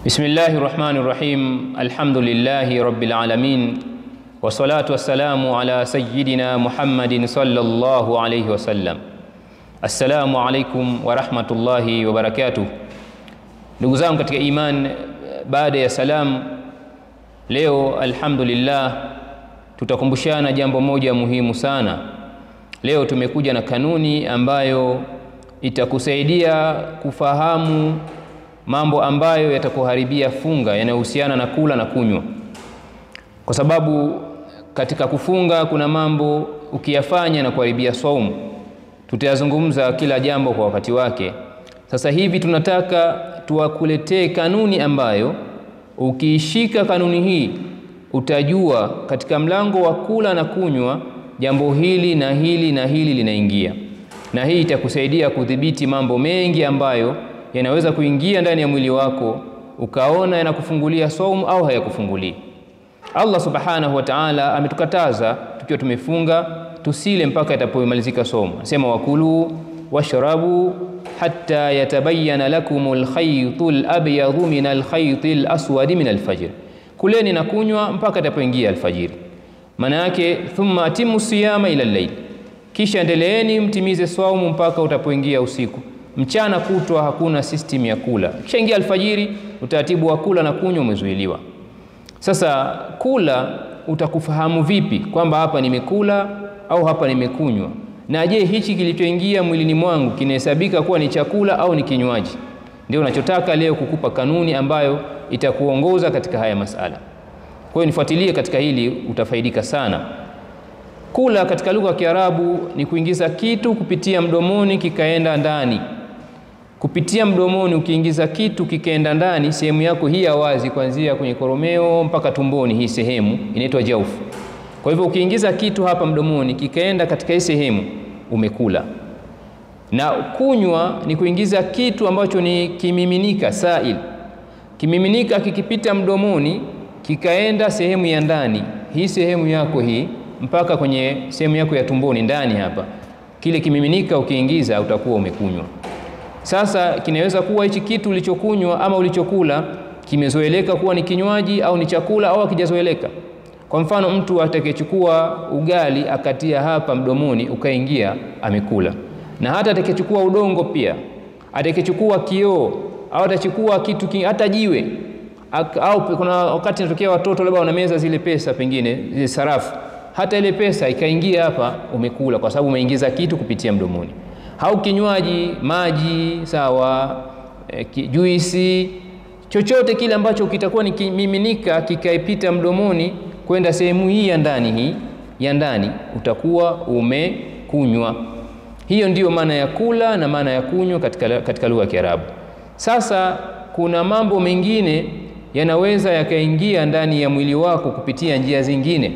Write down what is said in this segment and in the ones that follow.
Bismillahir Rahmanir Rahim. Alhamdulillahi Rabbil Alamin. Wassalatu wassalamu ala sayyidina Muhammadin sallallahu alayhi wasallam. Assalamu alaykum wa rahmatullahi wa barakatuh. Ndugu zangu katika iman, baada ya salam, leo alhamdulillah tutakumbushana jambo moja muhimu sana. Leo tumekuja na kanuni ambayo itakusaidia kufahamu mambo ambayo yatakuharibia funga yanayohusiana na kula na kunywa. Kwa sababu katika kufunga kuna mambo ukiyafanya na kuharibia saumu. Tutayazungumza kila jambo kwa wakati wake. Sasa hivi tunataka tuwakuletee kanuni ambayo ukiishika kanuni hii utajua katika mlango wa kula na kunywa jambo hili na hili na hili linaingia. Na hii itakusaidia kudhibiti mambo mengi ambayo yanaweza kuingia ndani ya mwili wako ukaona yanakufungulia saumu au hayakufungulii. Allah subhanahu wa ta'ala ametukataza tukiwa tumefunga tusile mpaka itapomalizika saumu. Anasema wakulu washrabu hatta yatabayyana lakumul khaytul abyadhu minal khaytil aswadi minal fajr. Kuleni na kunywa mpaka itapoingia alfajiri. Maana yake thumma atimu siyama ila al-layl. Kisha endeleeni mtimize saumu mpaka utapoingia usiku. Mchana kutwa hakuna system ya kula. Kisha ingia alfajiri utaratibu wa kula na kunywa umezuiliwa. Sasa kula utakufahamu vipi kwamba hapa nimekula au hapa nimekunywa? Na je, hichi kilichoingia mwilini mwangu kinahesabika kuwa ni chakula au ni kinywaji? Ndio ninachotaka leo kukupa kanuni ambayo itakuongoza katika haya masala. Kwa hiyo nifuatilie katika hili, utafaidika sana. Kula katika lugha ya Kiarabu ni kuingiza kitu kupitia mdomoni kikaenda ndani. Kupitia mdomoni ukiingiza kitu kikaenda ndani, sehemu yako hii ya wazi kuanzia kwenye koromeo mpaka tumboni, hii sehemu inaitwa jaufu. Kwa hivyo ukiingiza kitu hapa mdomoni kikaenda katika hii sehemu, umekula. Na kunywa ni kuingiza kitu ambacho ni kimiminika, sail. Kimiminika kikipita mdomoni kikaenda sehemu ya ndani, hii sehemu yako hii mpaka kwenye sehemu yako ya tumboni ndani hapa, kile kimiminika ukiingiza utakuwa umekunywa. Sasa kinaweza kuwa hichi kitu ulichokunywa ama ulichokula kimezoeleka kuwa ni kinywaji au ni chakula au hakijazoeleka. Kwa mfano mtu atakayechukua ugali akatia hapa mdomoni ukaingia, amekula. Na hata atakayechukua udongo pia, atakayechukua kioo au atachukua kitu hata jiwe, au kuna wakati natokea watoto labda wanameza zile pesa, pengine zile sarafu, hata ile pesa ikaingia hapa, umekula kwa sababu umeingiza kitu kupitia mdomoni. Au kinywaji, maji, sawa, juisi, chochote kile ambacho kitakuwa ni kimiminika kikaipita mdomoni kwenda sehemu hii ya ndani, hii ya ndani, utakuwa umekunywa. Hiyo ndiyo maana ya kula na maana ya kunywa katika lugha ya Kiarabu. Sasa kuna mambo mengine yanaweza yakaingia ndani ya mwili wako kupitia njia zingine,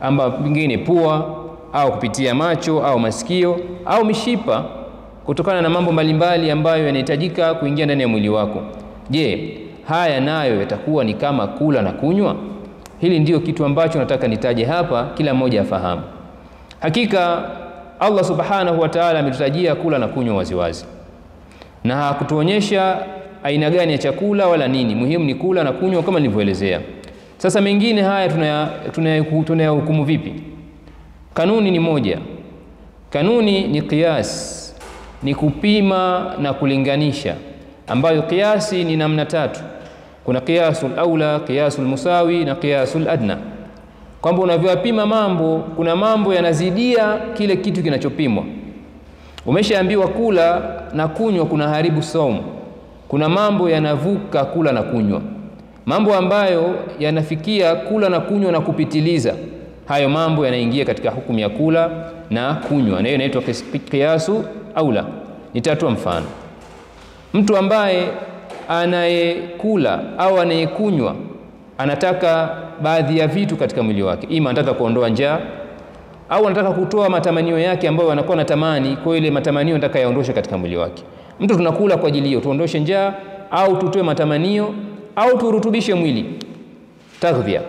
amba pengine pua au kupitia macho au masikio au mishipa, kutokana na mambo mbalimbali ambayo yanahitajika kuingia ndani ya mwili wako. Je, haya nayo yatakuwa ni kama kula na kunywa? Hili ndio kitu ambacho nataka nitaje hapa, kila mmoja afahamu. Hakika Allah subhanahu wa ta'ala ametutajia kula na kunywa waziwazi, na hakutuonyesha aina gani ya chakula wala nini. Muhimu ni kula na kunywa kama nilivyoelezea. Sasa mengine haya tunayahukumu vipi? Kanuni ni moja. Kanuni ni qiyas, ni kupima na kulinganisha, ambayo qiyasi ni namna tatu. Kuna qiyasul aula, qiyasul musawi na qiyasul adna. Kwamba unavyopima mambo, kuna mambo yanazidia kile kitu kinachopimwa. Umeshaambiwa kula na kunywa kuna haribu saumu. Kuna mambo yanavuka kula na kunywa, mambo ambayo yanafikia kula na kunywa na kupitiliza. Hayo mambo yanaingia katika hukumu ya kula na kunywa, na hiyo inaitwa qiyasu aula. Nitatoa mfano. Mtu ambaye anayekula au anayekunywa anataka baadhi ya vitu katika mwili wake, ima anataka kuondoa njaa au anataka kutoa matamanio yake ambayo anakuwa anatamani, kwa ile matamanio anataka yaondoshe katika mwili wake. Mtu tunakula kwa ajili hiyo, tuondoshe njaa au tutoe matamanio au turutubishe mwili, taghdhiya.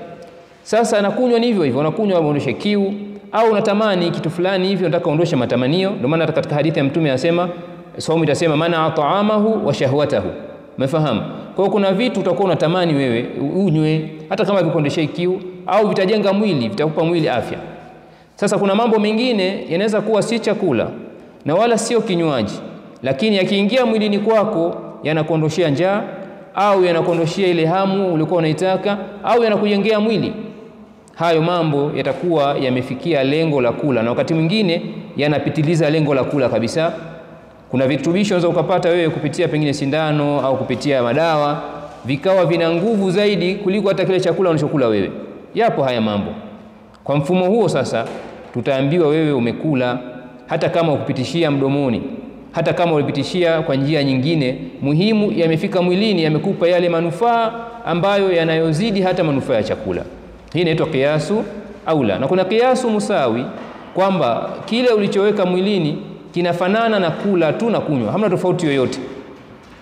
Sasa anakunywa ni hivyo hivyo, anakunywa aondoshe kiu, au unatamani kitu fulani hivyo unataka aondoshe matamanio. Ndio maana katika hadithi ya Mtume anasema saumu itasema mana ta'amahu wa shahwatahu. Umefahamu? Kwa hiyo kuna vitu utakuwa unatamani wewe unywe hata kama vikondeshei kiu au vitajenga mwili, vitakupa mwili afya. Sasa kuna mambo mengine yanaweza kuwa si chakula na wala sio kinywaji, lakini yakiingia mwilini kwako yanakuondoshia njaa au yanakuondoshia ile hamu ulikuwa unaitaka au yanakujengea mwili. Hayo mambo yatakuwa yamefikia lengo la kula, na wakati mwingine yanapitiliza lengo la kula kabisa. Kuna virutubisho unaweza ukapata wewe kupitia pengine sindano au kupitia madawa, vikawa vina nguvu zaidi kuliko hata kile chakula unachokula wewe. Yapo haya mambo. Kwa mfumo huo sasa tutaambiwa wewe umekula, hata kama ukupitishia mdomoni, hata kama ulipitishia kwa njia nyingine, muhimu yamefika mwilini, yamekupa yale manufaa ambayo yanayozidi hata manufaa ya chakula. Hii inaitwa qiyasu aula. Na kuna qiyasu musawi, kwamba kile ulichoweka mwilini kinafanana na kula tu na kunywa, hamna tofauti yoyote,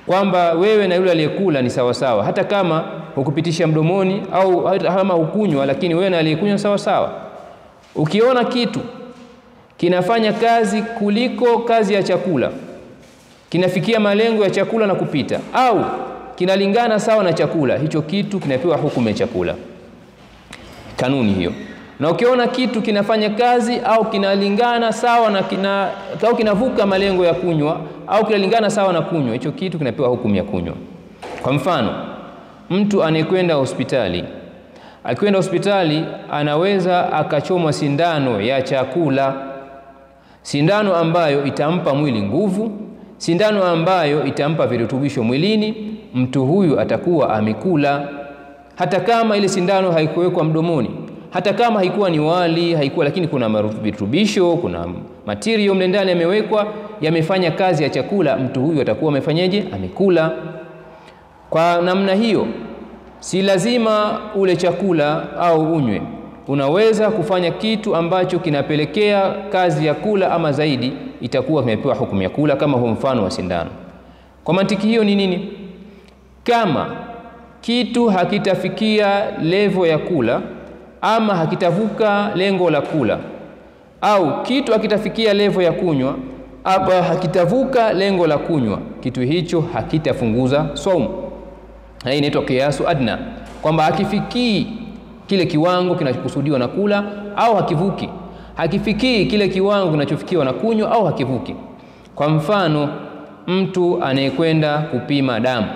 kwamba wewe na yule aliyekula ni sawa sawa, hata kama hukupitisha mdomoni au hata kama hukunywa, lakini wewe na aliyekunywa sawa sawa. Ukiona kitu kinafanya kazi kuliko kazi ya chakula, kinafikia malengo ya chakula na kupita, au kinalingana sawa na chakula, hicho kitu kinapewa hukumu ya chakula. Kanuni hiyo. Na ukiona kitu kinafanya kazi au kinalingana sawa na au kinavuka malengo ya kunywa au kinalingana sawa na kunywa, hicho kitu kinapewa hukumu ya kunywa. Kwa mfano, mtu anayekwenda hospitali, akikwenda hospitali anaweza akachomwa sindano ya chakula, sindano ambayo itampa mwili nguvu, sindano ambayo itampa virutubisho mwilini. Mtu huyu atakuwa amekula, hata kama ile sindano haikuwekwa mdomoni, hata kama haikuwa ni wali, haikuwa, lakini kuna virutubisho, kuna material mle ndani yamewekwa, yamefanya kazi ya chakula. Mtu huyu atakuwa amefanyaje? Amekula. Kwa namna hiyo, si lazima ule chakula au unywe. Unaweza kufanya kitu ambacho kinapelekea kazi ya kula ama zaidi, itakuwa kimepewa hukumu ya kula, kama huo mfano wa sindano. Kwa mantiki hiyo ni nini? Kama kitu hakitafikia level ya kula ama hakitavuka lengo la kula, au kitu hakitafikia level ya kunywa ama hakitavuka lengo la kunywa, kitu hicho hakitafunguza saumu. Na hii inaitwa qiyasu adna, kwamba hakifikii kile kiwango kinachokusudiwa na kula au hakivuki, hakifikii kile kiwango kinachofikiwa na kunywa au hakivuki. Kwa mfano, mtu anayekwenda kupima damu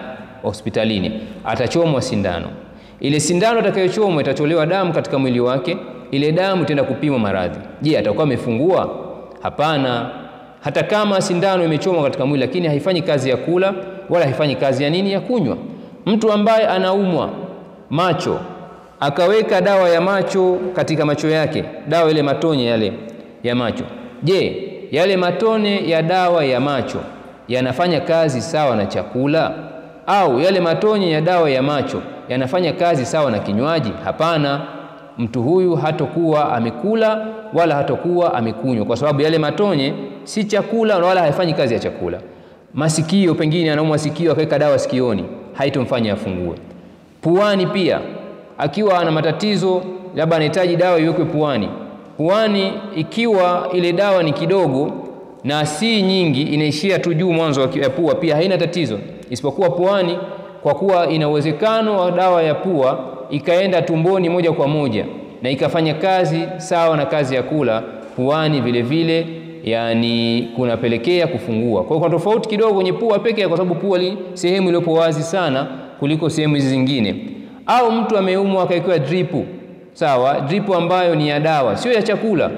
hospitalini atachomwa sindano. Ile sindano atakayochomwa itatolewa damu katika mwili wake, ile damu itaenda kupima maradhi. Je, atakuwa amefungua? Hapana. Hata kama sindano imechomwa katika mwili, lakini haifanyi kazi ya kula wala haifanyi kazi ya nini, ya kunywa. Mtu ambaye anaumwa macho akaweka dawa ya macho katika macho yake, dawa ile matone yale ya macho, je, yale matone ya dawa ya macho yanafanya kazi sawa na chakula, au yale matone ya dawa ya macho yanafanya kazi sawa na kinywaji? Hapana. Mtu huyu hatakuwa amekula wala hatakuwa amekunywa, kwa sababu yale matone si chakula wala haifanyi kazi ya chakula. Masikio, pengine anaumwa sikio akaweka dawa sikioni, haitomfanya afungue. Puani pia, akiwa ana matatizo, labda anahitaji dawa iwekwe puani. Puani ikiwa ile dawa ni kidogo na si nyingi, inaishia tu juu mwanzo wa pua, pia haina tatizo. Isipokuwa puani, kwa kuwa ina uwezekano wa dawa ya pua ikaenda tumboni moja kwa moja na ikafanya kazi sawa na kazi ya kula, puani vile vile yani kunapelekea kufungua. Kwa hiyo kuna tofauti kidogo kwenye pua pekee, kwa sababu pua ni sehemu iliyopo wazi sana kuliko sehemu hizi zingine. Au mtu ameumwa akawekewa drip, sawa, drip ambayo ni ya dawa, sio ya chakula,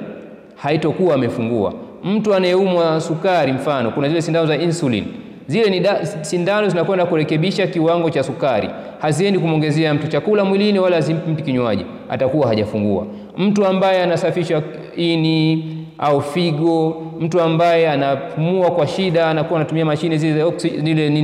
haitokuwa amefungua. Mtu anayeumwa sukari, mfano kuna zile sindano za insulin, zile ni sindano zinakwenda kurekebisha kiwango cha sukari, haziendi kumongezea mtu chakula mwilini wala hazimpi kinywaji, atakuwa hajafungua. Mtu ambaye anasafisha ini au figo, mtu ambaye anapumua kwa shida, anakuwa anatumia mashine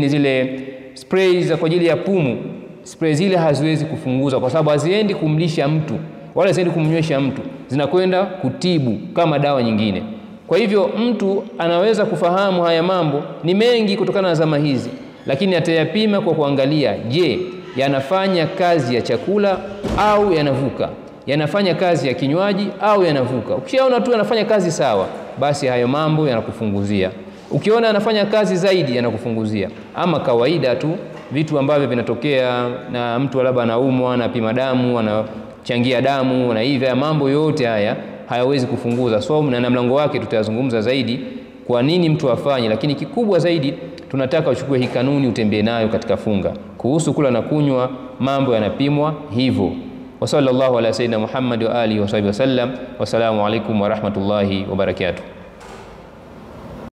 zile sprays kwa ajili ya pumu, spray zile haziwezi kufunguza, kwa sababu haziendi kumlisha mtu wala haziendi kumnywesha mtu, zinakwenda kutibu kama dawa nyingine. Kwa hivyo mtu anaweza kufahamu haya mambo ni mengi kutokana na zama hizi, lakini atayapima kwa kuangalia, je, yanafanya kazi ya chakula au yanavuka, yanafanya kazi ya kinywaji au yanavuka. Ukishaona tu yanafanya kazi sawa, basi hayo mambo yanakufunguzia. Ukiona yanafanya kazi zaidi, yanakufunguzia. Ama kawaida tu vitu ambavyo vinatokea na mtu labda anaumwa, anapima damu, anachangia damu na hivi, mambo yote haya hayawezi kufunguza somo, na mlango wake tutayazungumza zaidi kwa nini mtu afanye. Lakini kikubwa zaidi tunataka uchukue hii kanuni utembee nayo katika funga. Kuhusu kula na kunywa, mambo yanapimwa hivyo. Wa sallallahu ala sayyidina Muhammad wa alihi wa sahbihi wasallam. Wassalamu alaikum wa rahmatullahi wa barakatuh.